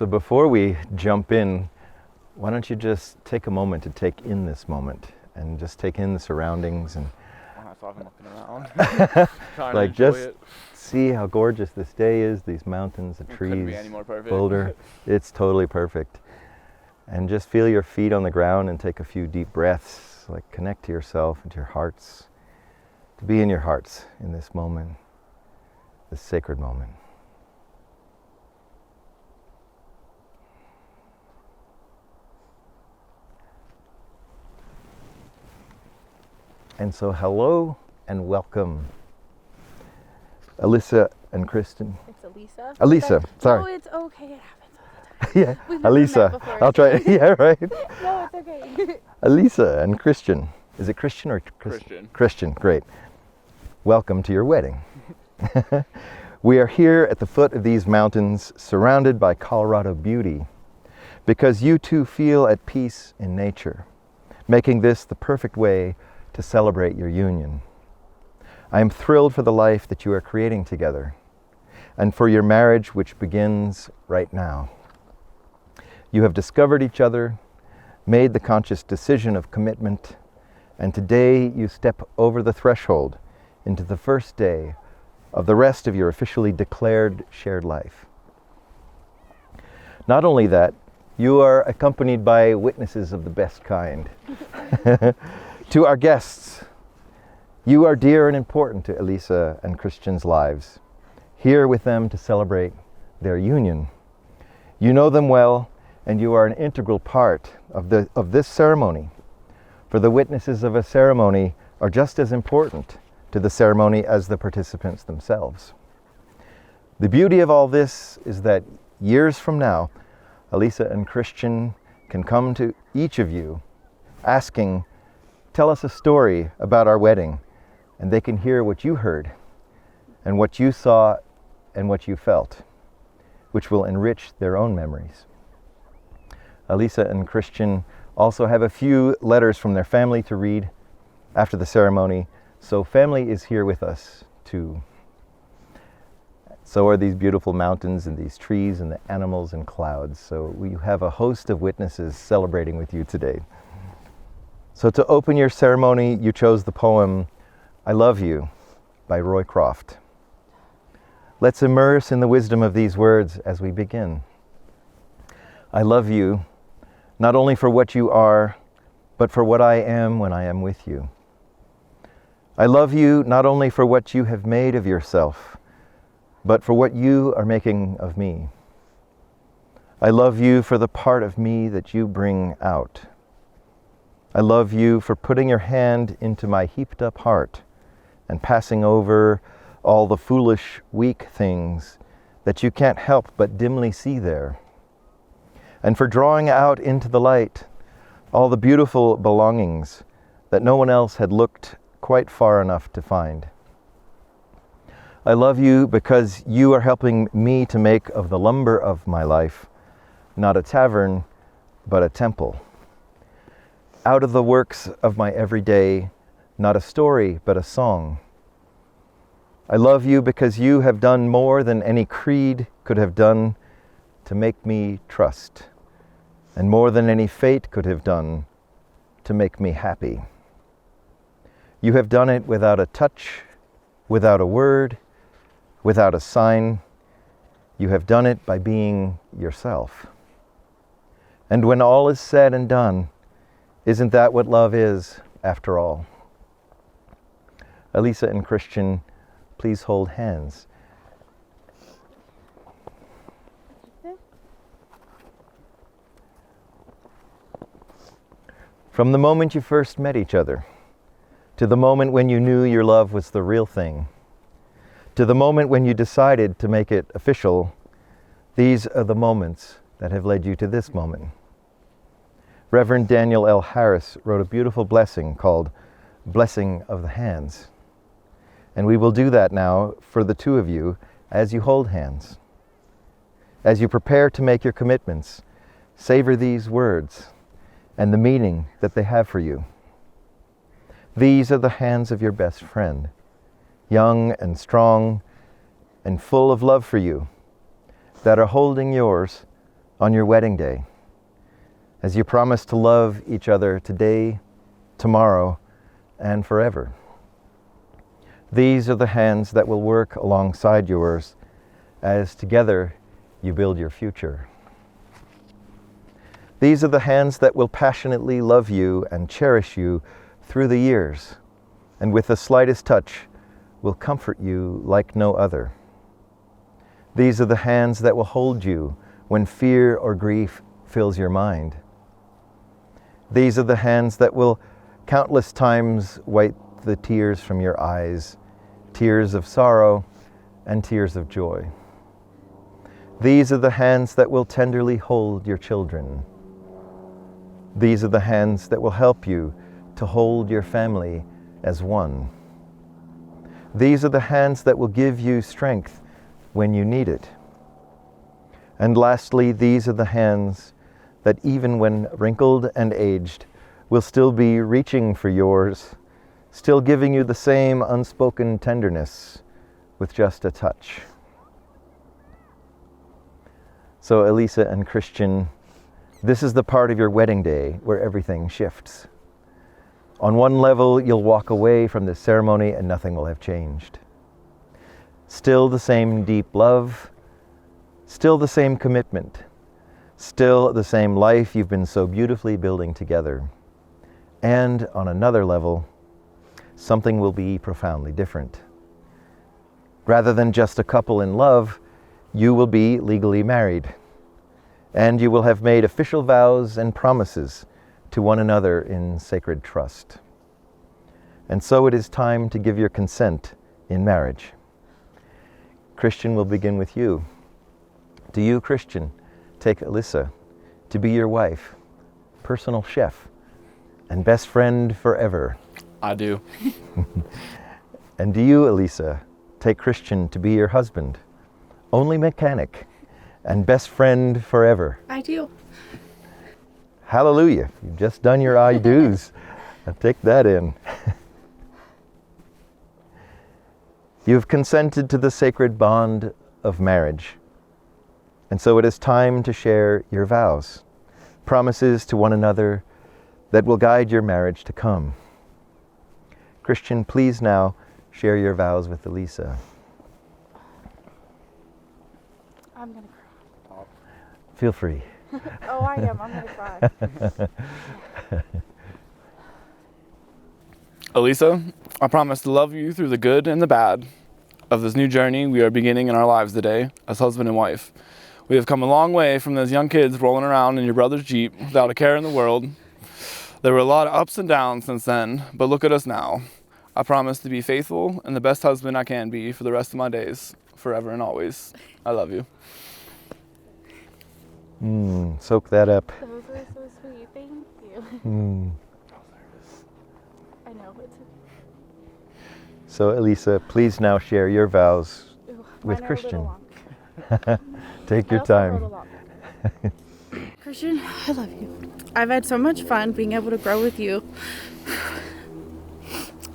So before we jump in, why don't you just take a moment to take in this moment and just take in the surroundings and So I've been looking around. Trying like to enjoy just it. see how gorgeous this day is, these mountains, the It couldn't be trees, any more perfect. Boulder. It's totally perfect. And just feel your feet on the ground and take a few deep breaths, like connect to yourself and to your hearts, to be in your hearts in this moment, this sacred moment. And so hello and welcome, Alysa and Christian. It's Alysa. Alysa, sorry. No, it's okay. It happens all the time. Yeah, We've never met Alysa. before. I'll try. Yeah, right. No, it's okay. Alysa and Christian. Is it Christian or Christian. Christian, great. Welcome to your wedding. We are here at the foot of these mountains, surrounded by Colorado beauty, because you two feel at peace in nature, making this the perfect way to celebrate your union. I am thrilled for the life that you are creating together, and for your marriage which begins right now. You have discovered each other, made the conscious decision of commitment, and today you step over the threshold into the first day of the rest of your officially declared shared life. Not only that, you are accompanied by witnesses of the best kind. To our guests, you are dear and important to Alysa and Christian's lives, here with them to celebrate their union. You know them well, and you are an integral part of this ceremony. For the witnesses of a ceremony are just as important to the ceremony as the participants themselves. The beauty of all this is that years from now, Alysa and Christian can come to each of you asking, tell us a story about our wedding, and they can hear what you heard and what you saw and what you felt, which will enrich their own memories. Alysa and Christian also have a few letters from their family to read after the ceremony, so family is here with us too. So are these beautiful mountains and these trees and the animals and clouds. So we have a host of witnesses celebrating with you today. So to open your ceremony, you chose the poem, I Love You by Roy Croft. Let's immerse in the wisdom of these words as we begin. I love you, not only for what you are, but for what I am when I am with you. I love you not only for what you have made of yourself, but for what you are making of me. I love you for the part of me that you bring out. I love you for putting your hand into my heaped up heart and passing over all the foolish, weak things that you can't help but dimly see there. And for drawing out into the light all the beautiful belongings that no one else had looked quite far enough to find. I love you because you are helping me to make of the lumber of my life not a tavern, but a temple. Out of the works of my everyday, not a story, but a song. I love you because you have done more than any creed could have done to make me trust, and more than any fate could have done to make me happy. You have done it without a touch, without a word, without a sign. You have done it by being yourself. And when all is said and done, isn't that what love is, after all? Alysa and Christian, please hold hands. From the moment you first met each other, to the moment when you knew your love was the real thing, to the moment when you decided to make it official, these are the moments that have led you to this moment. Reverend Daniel L. Harris wrote a beautiful blessing called Blessing of the Hands. And we will do that now for the two of you as you hold hands. As you prepare to make your commitments, savor these words and the meaning that they have for you. These are the hands of your best friend, young and strong and full of love for you, that are holding yours on your wedding day, as you promise to love each other today, tomorrow, and forever. These are the hands that will work alongside yours as together you build your future. These are the hands that will passionately love you and cherish you through the years, and with the slightest touch will comfort you like no other. These are the hands that will hold you when fear or grief fills your mind. These are the hands that will countless times wipe the tears from your eyes, tears of sorrow and tears of joy. These are the hands that will tenderly hold your children. These are the hands that will help you to hold your family as one. These are the hands that will give you strength when you need it. And lastly, these are the hands that even when wrinkled and aged, will still be reaching for yours, still giving you the same unspoken tenderness with just a touch. So Alysa and Christian, this is the part of your wedding day where everything shifts. On one level, you'll walk away from this ceremony and nothing will have changed. Still the same deep love, still the same commitment, still the same life you've been so beautifully building together. And on another level, something will be profoundly different. Rather than just a couple in love, you will be legally married, and you will have made official vows and promises to one another in sacred trust. And so it is time to give your consent in marriage. Christian, will begin with you. Do you, Christian, take Alysa to be your wife, personal chef, and best friend forever? I do. And do you, Alysa, take Christian to be your husband, only mechanic, and best friend forever? I do. Hallelujah. You've just done your I do's. Now take that in. You have consented to the sacred bond of marriage. And so it is time to share your vows, promises to one another that will guide your marriage to come. Christian, please now share your vows with Alysa. I'm gonna cry. Feel free. Oh, I am. I'm gonna cry. Alysa, I promise to love you through the good and the bad of this new journey we are beginning in our lives today as husband and wife. We have come a long way from those young kids rolling around in your brother's Jeep without a care in the world. There were a lot of ups and downs since then, but look at us now. I promise to be faithful and the best husband I can be for the rest of my days, forever and always. I love you. Soak that up. Those were so sweet. Thank you. I know. It's okay. So Alysa, please now share your vows Ooh, with mine are a Christian. little long. Take I your also wrote a time. lot. Christian, I love you. I've had so much fun being able to grow with you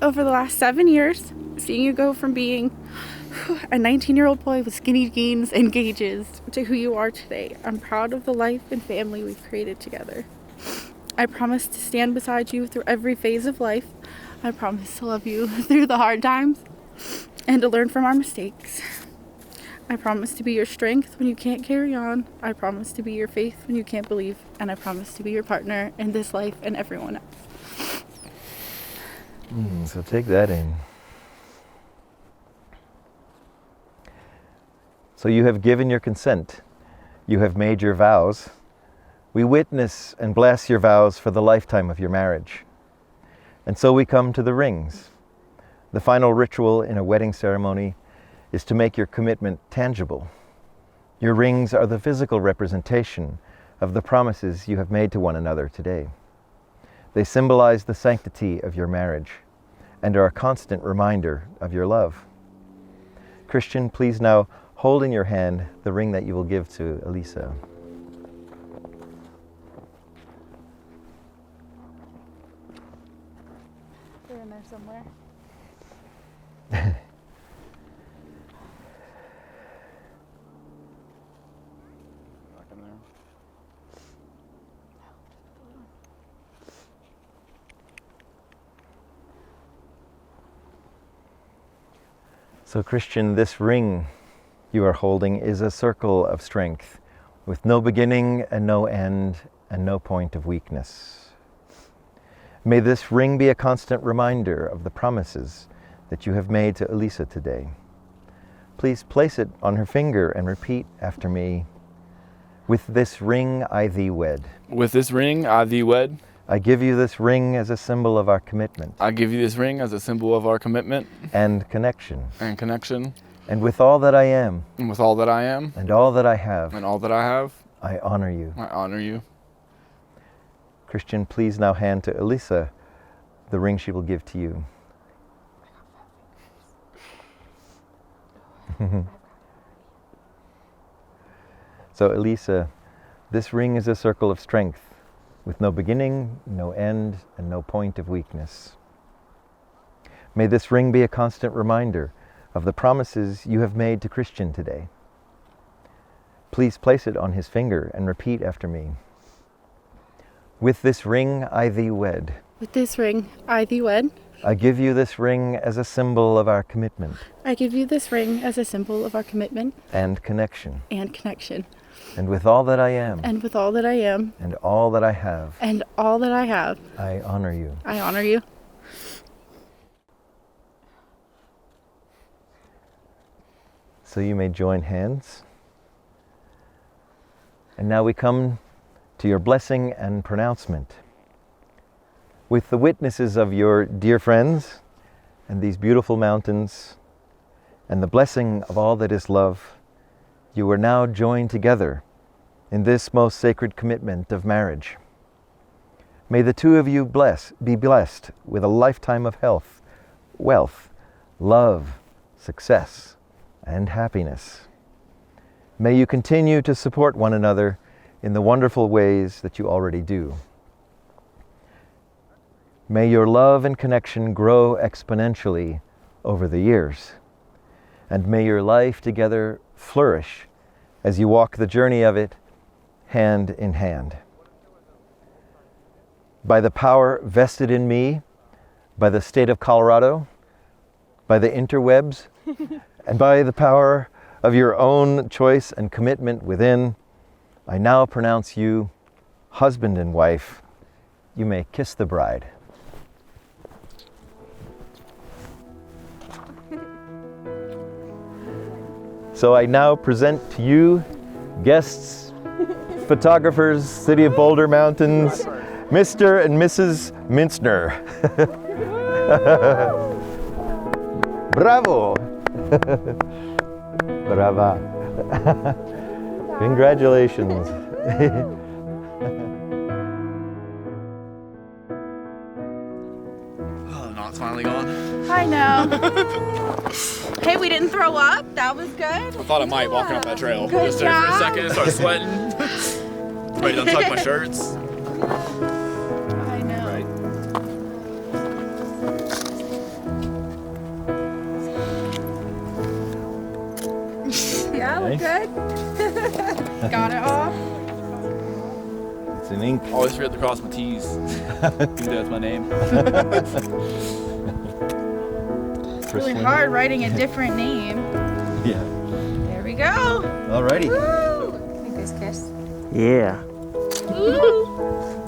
over the last 7 years, seeing you go from being a 19-year-old boy with skinny jeans and gauges to who you are today. I'm proud of the life and family we've created together. I promise to stand beside you through every phase of life. I promise to love you through the hard times and to learn from our mistakes. I promise to be your strength when you can't carry on. I promise to be your faith when you can't believe. And I promise to be your partner in this life and everyone else. So take that in. So you have given your consent. You have made your vows. We witness and bless your vows for the lifetime of your marriage. And so we come to the rings. The final ritual in a wedding ceremony is to make your commitment tangible. Your rings are the physical representation of the promises you have made to one another today. They symbolize the sanctity of your marriage and are a constant reminder of your love. Christian, please now hold in your hand the ring that you will give to Alysa. They're in there somewhere. Back in there. So Christian, this ring you are holding is a circle of strength with no beginning and no end and no point of weakness. May this ring be a constant reminder of the promises that you have made to Alysa today. Please place it on her finger and repeat after me. With this ring I thee wed. With this ring I thee wed. I give you this ring as a symbol of our commitment. I give you this ring as a symbol of our commitment. And connection. And connection. And with all that I am. And with all that I am. And all that I have. And all that I have. I honor you. I honor you. Christian, please now hand to Alysa the ring she will give to you. So Alysa, this ring is a circle of strength with no beginning, no end, and no point of weakness. May this ring be a constant reminder of the promises you have made to Christian today. Please place it on his finger and repeat after me. With this ring I thee wed. With this ring I thee wed. I give you this ring as a symbol of our commitment. I give you this ring as a symbol of our commitment. And connection. And connection. And with all that I am. And with all that I am. And all that I have. And all that I have. I honor you. I honor you. So you may join hands. And now we come to your blessing and pronouncement. With the witnesses of your dear friends and these beautiful mountains and the blessing of all that is love, you are now joined together in this most sacred commitment of marriage. May the two of you be blessed with a lifetime of health, wealth, love, success, and happiness. May you continue to support one another in the wonderful ways that you already do. May your love and connection grow exponentially over the years, and may your life together flourish as you walk the journey of it hand in hand. By the power vested in me, by the state of Colorado, by the interwebs, and by the power of your own choice and commitment within, I now pronounce you husband and wife. You may kiss the bride. So I now present to you guests, photographers, City of Boulder Mountains, Mr. and Mrs. Mintzner. Bravo! Brava. Congratulations. Oh, no, it's finally gone. I know. Hey, we didn't throw up. That was good. I thought I might walking up that trail. Good Just there for a job. second, start sweating. Ready to untuck my shirts. I know. Right. Yeah, look Nice. good. Got it off. It's in ink. Always forget to cross my T's. That's my name. It's really hard writing a different name. Yeah. There we go. Alrighty. Woo! Kiss, kiss. Yeah. Woo!